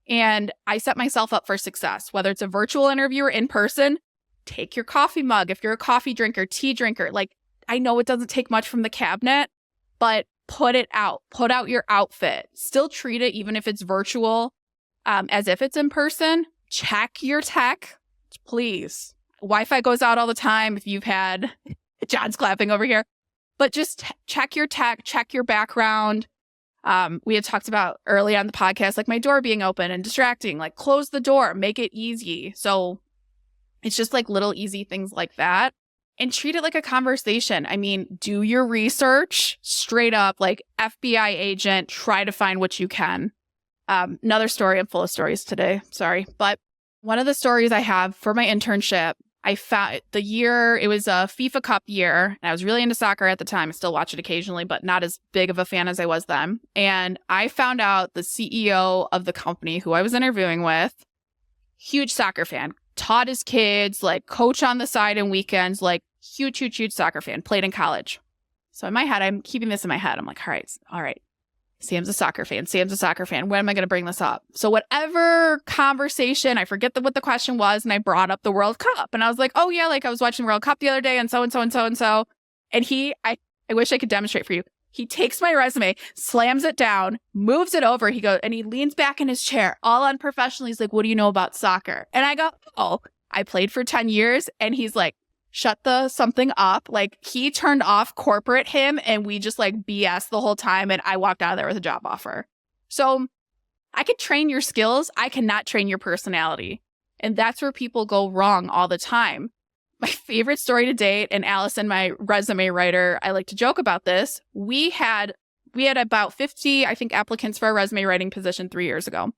And I set myself up for success, whether it's a virtual interview or in person. Take your coffee mug. If you're a coffee drinker, tea drinker, I know it doesn't take much from the cabinet, but put it out. Put out your outfit. Still treat it, even if it's virtual, as if it's in person. Check your tech, please. Wi-Fi goes out all the time if you've had... John's clapping over here. But just check your tech, check your background. We had talked about early on the podcast, my door being open and distracting, close the door, make it easy. So it's just little easy things like that. And treat it like a conversation. I mean, do your research straight up, FBI agent, try to find what you can. Another story, I'm full of stories today, sorry. But one of the stories I have for my internship, I found it was a FIFA Cup year. And I was really into soccer at the time. I still watch it occasionally, but not as big of a fan as I was then. And I found out the CEO of the company who I was interviewing with, huge soccer fan, taught his kids, coach on the side and weekends, huge soccer fan, played in college. So in my head, I'm keeping this in my head. I'm like, all right. Sam's a soccer fan. When am I going to bring this up? So whatever conversation, I forget what the question was, and I brought up the World Cup. And I was like, oh yeah, I was watching the World Cup the other day and so and so and so and so. And I wish I could demonstrate for you. He takes my resume, slams it down, moves it over. And he leans back in his chair, all unprofessional. He's like, what do you know about soccer? And I go, oh, I played for 10 years. And he's like, shut the something up. He turned off corporate him and we just BS the whole time. And I walked out of there with a job offer. So I could train your skills. I cannot train your personality. And that's where people go wrong all the time. My favorite story to date, and Allison, my resume writer, I like to joke about this. We had about 50, I think, applicants for a resume writing position 3 years ago.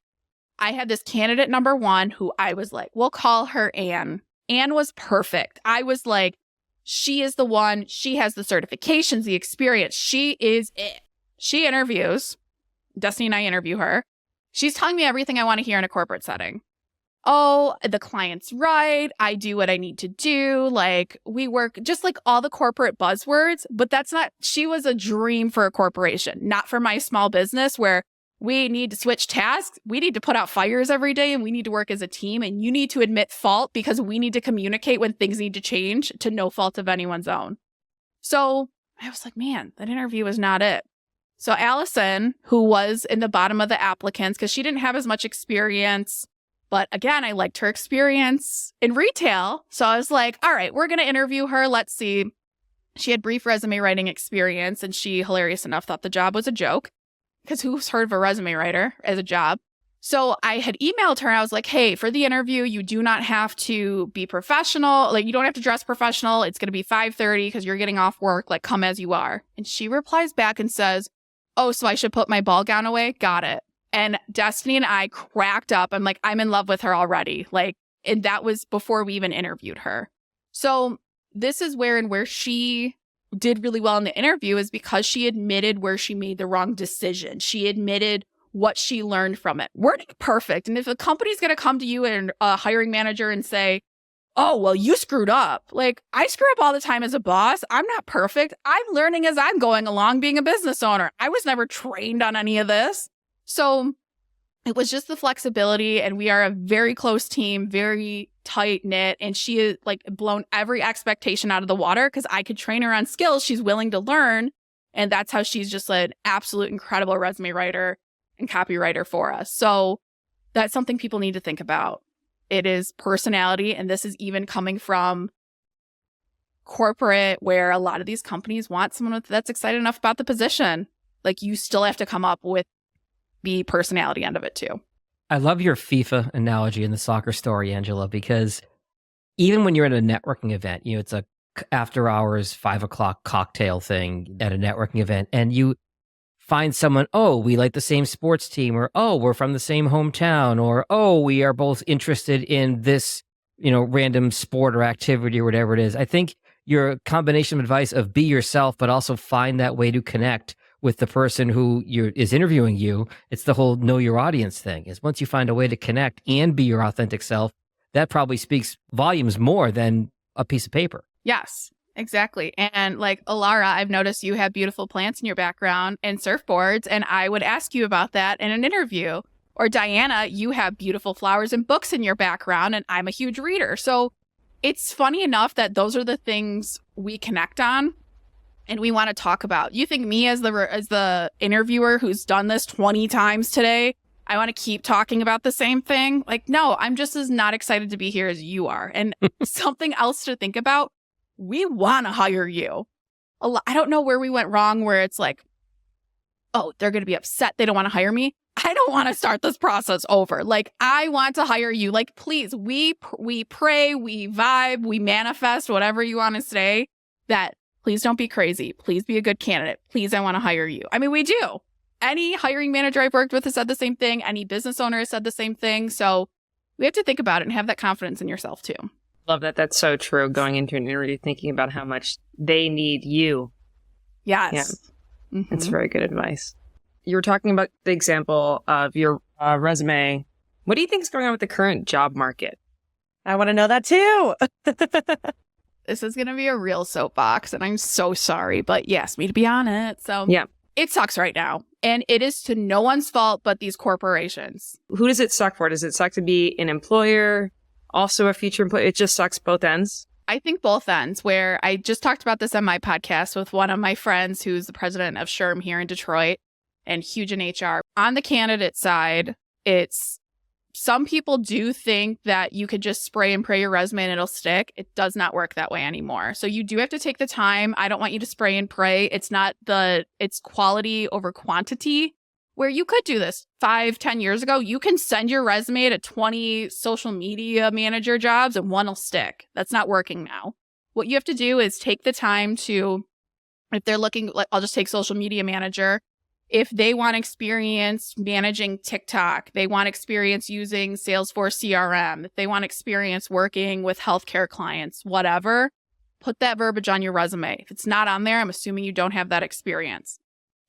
I had this candidate number one who I was like, we'll call her Anne. Anne was perfect. I was like, she is the one. She has the certifications, the experience. She is it. She interviews. Destiny and I interview her. She's telling me everything I want to hear in a corporate setting. Oh, the client's right. I do what I need to do. We work just all the corporate buzzwords, but she was a dream for a corporation, not for my small business where we need to switch tasks. We need to put out fires every day and we need to work as a team. And you need to admit fault because we need to communicate when things need to change to no fault of anyone's own. So I was like, man, that interview was not it. So Allison, who was in the bottom of the applicants, because she didn't have as much experience, but again, I liked her experience in retail. So I was like, all right, we're going to interview her. Let's see. She had brief resume writing experience and she, hilarious enough, thought the job was a joke. Because who's heard of a resume writer as a job? So I had emailed her and I was like, hey, for the interview, you do not have to be professional. Like, you don't have to dress professional. It's going to be 5:30 because you're getting off work. Like, come as you are. And she replies back and says, oh, so I should put my ball gown away? Got it. And Destiny and I cracked up. I'm like, I'm in love with her already. Like, and that was before we even interviewed her. So this is where she did really well in the interview is because she admitted where she made the wrong decision. She admitted what she learned from it. We're not perfect. And if a company's going to come to you and a hiring manager and say, oh, well, you screwed up. Like, I screw up all the time as a boss. I'm not perfect. I'm learning as I'm going along being a business owner. I was never trained on any of this. So it was just the flexibility. And we are a very close team, very tight knit. And she is like blown every expectation out of the water because I could train her on skills she's willing to learn. And that's how she's just an absolute incredible resume writer and copywriter for us. So that's something people need to think about. It is personality. And this is even coming from corporate where a lot of these companies want someone that's excited enough about the position. Like, you still have to come up with the personality end of it too. I love your FIFA analogy in the soccer story, Angela, because even when you're at a networking event, it's a after hours, 5:00 cocktail thing at a networking event, and you find someone, oh, we like the same sports team, or, oh, we're from the same hometown, or, oh, we are both interested in this, random sport or activity or whatever it is. I think your combination of advice of be yourself, but also find that way to connect with the person who is interviewing you. It's the whole know your audience thing, is once you find a way to connect and be your authentic self, that probably speaks volumes more than a piece of paper. Yes. Exactly. And like Alara, I've noticed you have beautiful plants in your background and surfboards, and I would ask you about that in an interview. Or Diana, you have beautiful flowers and books in your background, and I'm a huge reader. So it's funny enough that those are the things we connect on and we want to talk about. You think me as the interviewer who's done this 20 times today, I want to keep talking about the same thing? Like, no, I'm just as not excited to be here as you are. And something else to think about. We want to hire you. I don't know where we went wrong, where it's like, oh, they're going to be upset they don't want to hire me. I don't want to start this process over. Like, I want to hire you. Like, please, we pray, we vibe, we manifest, whatever you want to say, that please don't be crazy. Please be a good candidate. Please, I want to hire you. I mean, we do. Any hiring manager I've worked with has said the same thing. Any business owner has said the same thing. So we have to think about it and have that confidence in yourself too. Love that. That's so true. Going into an interview, thinking about how much they need you. Yes. Yeah. Mm-hmm. That's very good advice. You were talking about the example of your resume. What do you think is going on with the current job market? I want to know that too. This is going to be a real soapbox, and I'm so sorry, but you asked me to be on it. So yeah, it sucks right now. And it is to no one's fault but these corporations. Who does it suck for? Does it suck to be an employer? Also a future employee? It just sucks both ends? I think both ends, where I just talked about this on my podcast with one of my friends who's the president of SHRM here in Detroit and huge in HR. On the candidate side, it's some people do think that you could just spray and pray your resume and it'll stick. It does not work that way anymore. So you do have to take the time. I don't want you to spray and pray. It's quality over quantity. Where you could do this 5-10 years ago, you can send your resume to 20 social media manager jobs and one will stick. That's not working now. What you have to do is take the time to, if they're looking, like, I'll just take social media manager. If they want experience managing TikTok, they want experience using Salesforce CRM, if they want experience working with healthcare clients, whatever, put that verbiage on your resume. If it's not on there, I'm assuming you don't have that experience.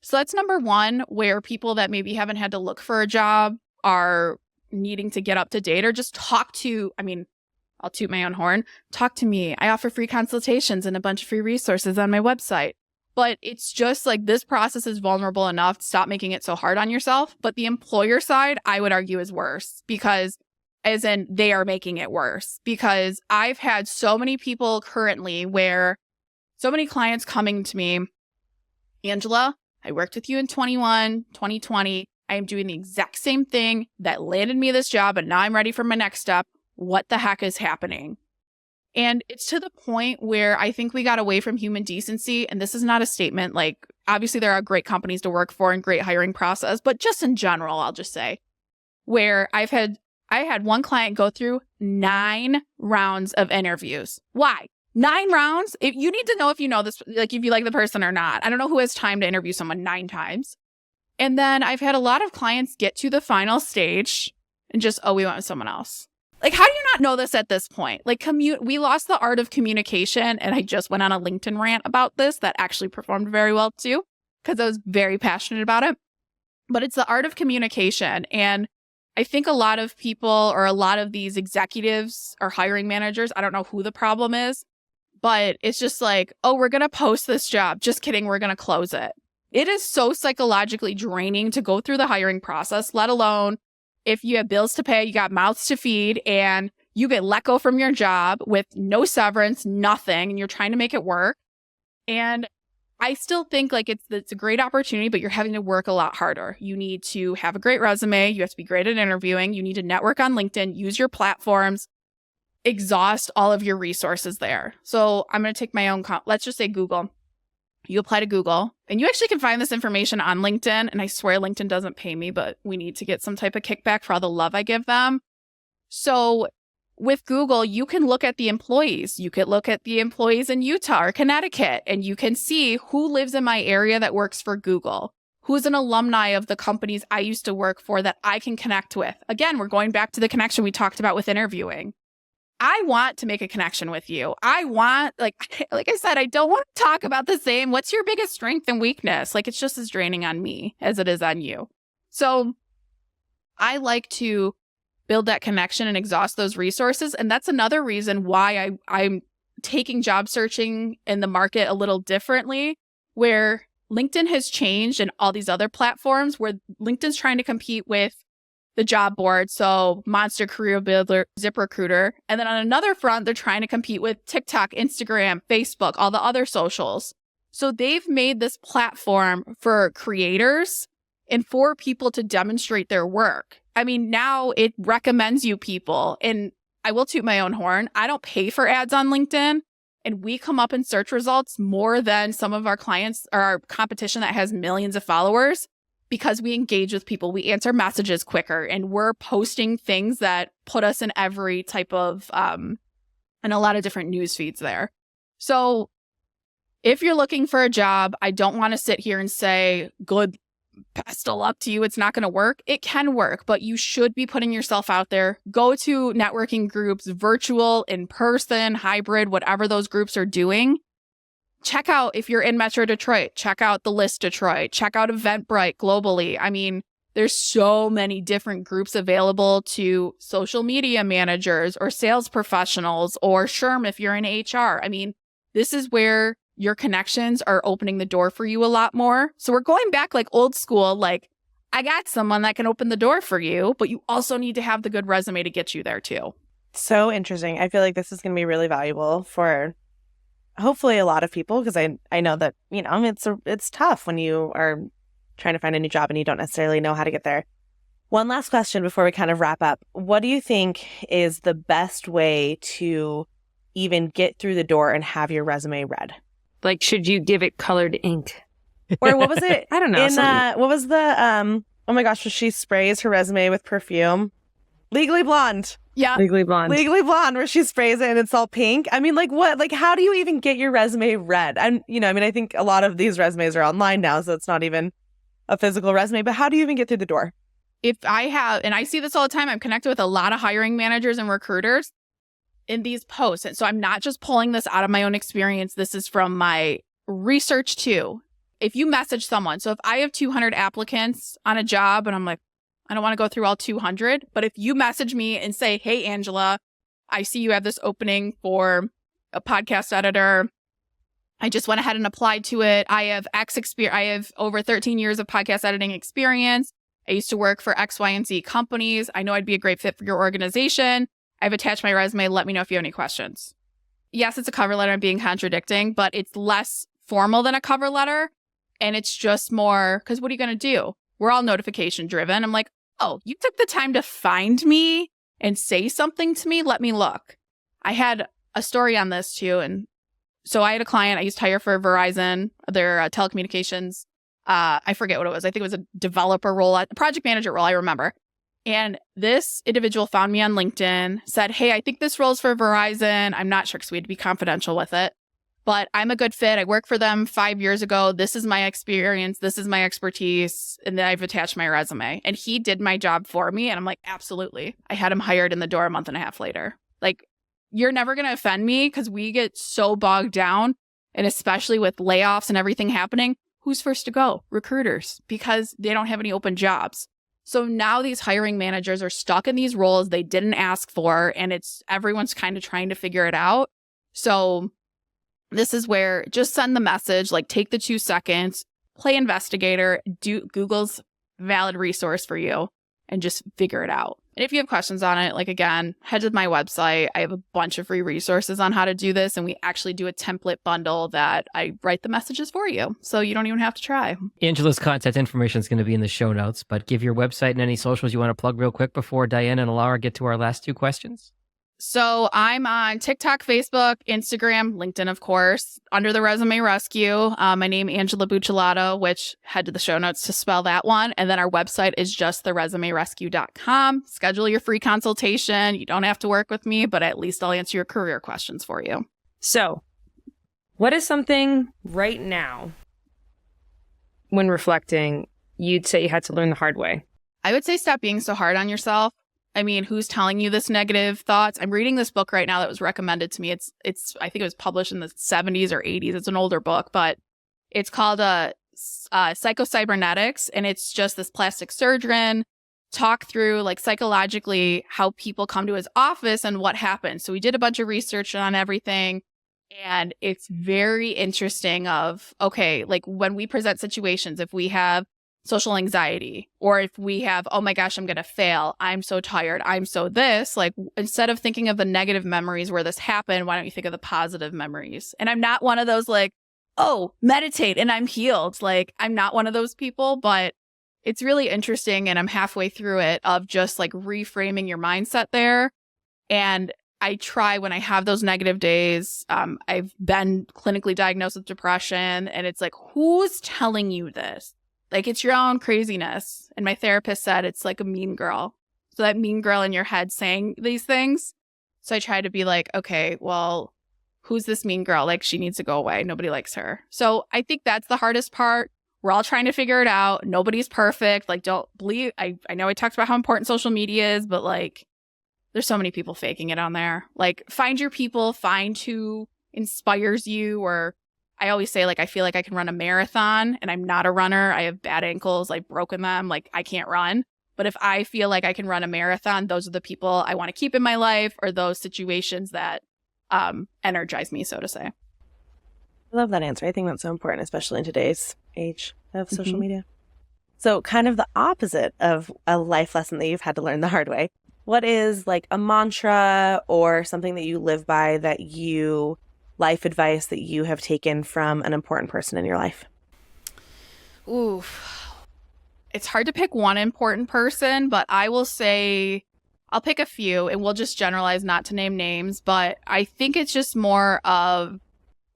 So that's number one, where people that maybe haven't had to look for a job are needing to get up to date or just talk to, I'll toot my own horn, talk to me. I offer free consultations and a bunch of free resources on my website. But it's just like this process is vulnerable enough to stop making it so hard on yourself. But the employer side, I would argue, is worse because as in they are making it worse. Because I've had so many people currently where so many clients coming to me, Angela, I worked with you in 2020. I am doing the exact same thing that landed me this job, and now I'm ready for my next step. What the heck is happening? And it's to the point where I think we got away from human decency. And this is not a statement. Like, obviously, there are great companies to work for and great hiring process. But just in general, I'll just say, where I had one client go through 9 rounds of interviews. Why? 9 rounds? You need to know if you know this, like if you like the person or not. I don't know who has time to interview someone 9 times. And then I've had a lot of clients get to the final stage and just, we went with someone else. Like, how do you not know this at this point? Like, we lost the art of communication. And I just went on a LinkedIn rant about this that actually performed very well too, because I was very passionate about it. But it's the art of communication. And I think a lot of people or a lot of these executives or hiring managers, I don't know who the problem is, but it's just like, we're going to post this job. Just kidding. We're going to close it. It is so psychologically draining to go through the hiring process, let alone if you have bills to pay, you got mouths to feed, and you get let go from your job with no severance, nothing, and you're trying to make it work. And I still think like it's a great opportunity, but you're having to work a lot harder. You need to have a great resume. You have to be great at interviewing. You need to network on LinkedIn, use your platforms, exhaust all of your resources there. So I'm going to take my own, let's just say Google. You apply to Google, and you actually can find this information on LinkedIn. And I swear LinkedIn doesn't pay me, but we need to get some type of kickback for all the love I give them. So with Google, you can look at the employees. You could look at the employees in Utah or Connecticut, and you can see who lives in my area that works for Google, who's an alumni of the companies I used to work for that I can connect with. Again, we're going back to the connection we talked about with interviewing. I want to make a connection with you. I want, like I said, I don't want to talk about the same. What's your biggest strength and weakness? Like, it's just as draining on me as it is on you. So I like to build that connection and exhaust those resources. And that's another reason why I'm taking job searching in the market a little differently, where LinkedIn has changed and all these other platforms where LinkedIn's trying to compete with the job board. So Monster, Career Builder, ZipRecruiter. And then on another front, they're trying to compete with TikTok, Instagram, Facebook, all the other socials. So they've made this platform for creators and for people to demonstrate their work. I mean, now it recommends you people. And I will toot my own horn. I don't pay for ads on LinkedIn. And we come up in search results more than some of our clients or our competition that has millions of followers, because we engage with people, we answer messages quicker, and we're posting things that put us in every type of, in a lot of different news feeds there. So if you're looking for a job, I don't want to sit here and say, good, best of luck to you, it's not going to work. It can work, but you should be putting yourself out there. Go to networking groups, virtual, in person, hybrid, whatever those groups are doing. Check out, if you're in Metro Detroit, check out The List Detroit, check out Eventbrite globally. I mean, there's so many different groups available to social media managers or sales professionals or SHRM if you're in HR. I mean, this is where your connections are opening the door for you a lot more. So we're going back like old school, like I got someone that can open the door for you, but you also need to have the good resume to get you there too. So interesting. I feel like this is going to be really valuable for hopefully a lot of people, because I know that, you know, it's tough when you are trying to find a new job and you don't necessarily know how to get there. One last question before we kind of wrap up. What do you think is the best way to even get through the door and have your resume read? Like, should you give it colored ink? Or what was it? I don't know. What was the, oh my gosh, she sprays her resume with perfume? Legally Blonde. Yeah. Legally Blonde. Legally Blonde, where she sprays it and it's all pink. I mean, like what? Like, how do you even get your resume read? And, you know, I mean, I think a lot of these resumes are online now, so it's not even a physical resume, but how do you even get through the door? If I have, and I see this all the time, I'm connected with a lot of hiring managers and recruiters in these posts. And so I'm not just pulling this out of my own experience. This is from my research too. If you message someone, so if I have 200 applicants on a job and I'm like, I don't want to go through all 200, but if you message me and say, hey, Angela, I see you have this opening for a podcast editor. I just went ahead and applied to it. I have I have over 13 years of podcast editing experience. I used to work for X, Y, and Z companies. I know I'd be a great fit for your organization. I've attached my resume. Let me know if you have any questions. Yes, it's a cover letter. I'm being contradicting, but it's less formal than a cover letter. And it's just more, because what are you going to do? We're all notification driven. I'm like, oh, you took the time to find me and say something to me? Let me look. I had a story on this too. And so I had a client I used to hire for Verizon, their telecommunications. I forget what it was. I think it was a developer role, a project manager role, I remember. And this individual found me on LinkedIn, said, hey, I think this role's for Verizon. I'm not sure because we had to be confidential with it, but I'm a good fit. I worked for them 5 years ago. This is my experience. This is my expertise. And then I've attached my resume. And he did my job for me. And I'm like, absolutely. I had him hired in the door a month and a half later. Like, you're never going to offend me because we get so bogged down. And especially with layoffs and everything happening, who's first to go? Recruiters, because they don't have any open jobs. So now these hiring managers are stuck in these roles they didn't ask for, and everyone's kind of trying to figure it out. So this is where just send the message, like take the 2 seconds, play investigator, do Google's valid resource for you, and just figure it out. And if you have questions on it, like again, head to my website. I have a bunch of free resources on how to do this. And we actually do a template bundle that I write the messages for you. So you don't even have to try. Angela's contact information is going to be in the show notes, but give your website and any socials you want to plug real quick before Diane and Laura get to our last 2 questions. So I'm on TikTok, Facebook, Instagram, LinkedIn, of course, under the Resume Rescue. My name, Angela Buccellato, which head to the show notes to spell that one. And then our website is just theresumerescue.com. Schedule your free consultation. You don't have to work with me, but at least I'll answer your career questions for you. So, what is something right now, when reflecting, you'd say you had to learn the hard way? I would say stop being so hard on yourself. I mean, who's telling you this negative thoughts? I'm reading this book right now that was recommended to me. It's I think it was published in the 70s or 80s. It's an older book, but it's called Psycho-Cybernetics. And it's just this plastic surgeon talk through like psychologically how people come to his office and what happens. So we did a bunch of research on everything. And it's very interesting of, okay, like when we present situations, if we have social anxiety, or if we have, oh my gosh, I'm going to fail. I'm so tired. I'm so this, like, instead of thinking of the negative memories where this happened, why don't you think of the positive memories? And I'm not one of those like, oh, meditate and I'm healed. Like, I'm not one of those people, but it's really interesting. And I'm halfway through it of just like reframing your mindset there. And I try when I have those negative days. I've been clinically diagnosed with depression, and it's like, who's telling you this? Like, it's your own craziness. And my therapist said it's like a mean girl. So that mean girl in your head saying these things. So I try to be like, okay, well, who's this mean girl? Like, she needs to go away. Nobody likes her. So I think that's the hardest part. We're all trying to figure it out. Nobody's perfect. Like, don't believe. I know I talked about how important social media is, but like, there's so many people faking it on there. Like, find your people, find who inspires you. Or I always say, like, I feel like I can run a marathon and I'm not a runner. I have bad ankles. I've broken them. Like, I can't run. But if I feel like I can run a marathon, those are the people I want to keep in my life, or those situations that energize me, so to say. I love that answer. I think that's so important, especially in today's age of social media. So kind of the opposite of a life lesson that you've had to learn the hard way. What is like a mantra or something that you live by, that you, life advice that you have taken from an important person in your life? Ooh, it's hard to pick one important person, but I will say I'll pick a few, and we'll just generalize, not to name names, but I think it's just more of,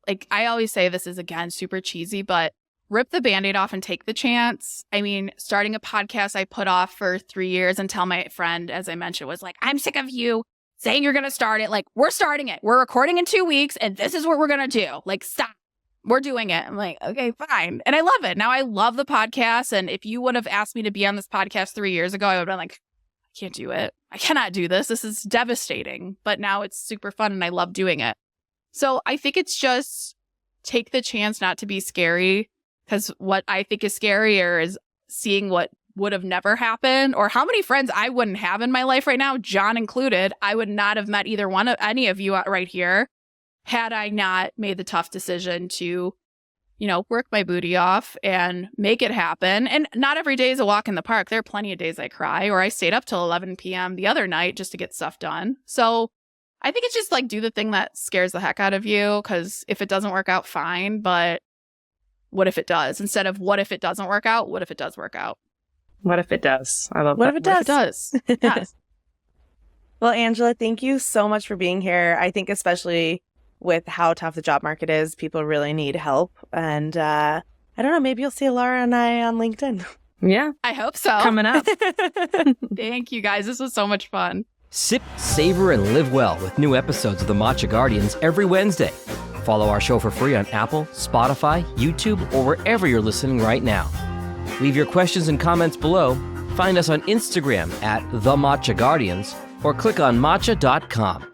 like, I always say this is, again, super cheesy, but rip the Band-Aid off and take the chance. I mean, starting a podcast I put off for 3 years until my friend, as I mentioned, was like, I'm sick of you saying you're going to start it. Like, we're starting it. We're recording in 2 weeks, and this is what we're going to do. Like, stop. We're doing it. I'm like, okay, fine. And I love it. Now I love the podcast. And if you would have asked me to be on this podcast 3 years ago, I would have been like, I can't do it. I cannot do this. This is devastating. But now it's super fun and I love doing it. So I think it's just take the chance not to be scary, because what I think is scarier is seeing what would have never happened, or how many friends I wouldn't have in my life right now, John included. I would not have met either one of any of you right here had I not made the tough decision to, you know, work my booty off and make it happen. And not every day is a walk in the park. There are plenty of days I cry, or I stayed up till 11 p.m. the other night just to get stuff done. So I think it's just like, do the thing that scares the heck out of you, because if it doesn't work out, fine. But what if it does? Instead of what if it doesn't work out, what if it does work out? What if it does? I love What that. if it does? What if it does? Yes. Well, Angela, thank you so much for being here. I think especially with how tough the job market is, people really need help. And I don't know, maybe you'll see Laura and I on LinkedIn. Yeah, I hope so. coming up. Thank you guys. This was so much fun. Sip, savor, and live well with new episodes of the Matcha Guardians every Wednesday. Follow our show for free on Apple, Spotify, YouTube, or wherever you're listening right now. Leave your questions and comments below. Find us on Instagram at The Matcha Guardians or click on matcha.com.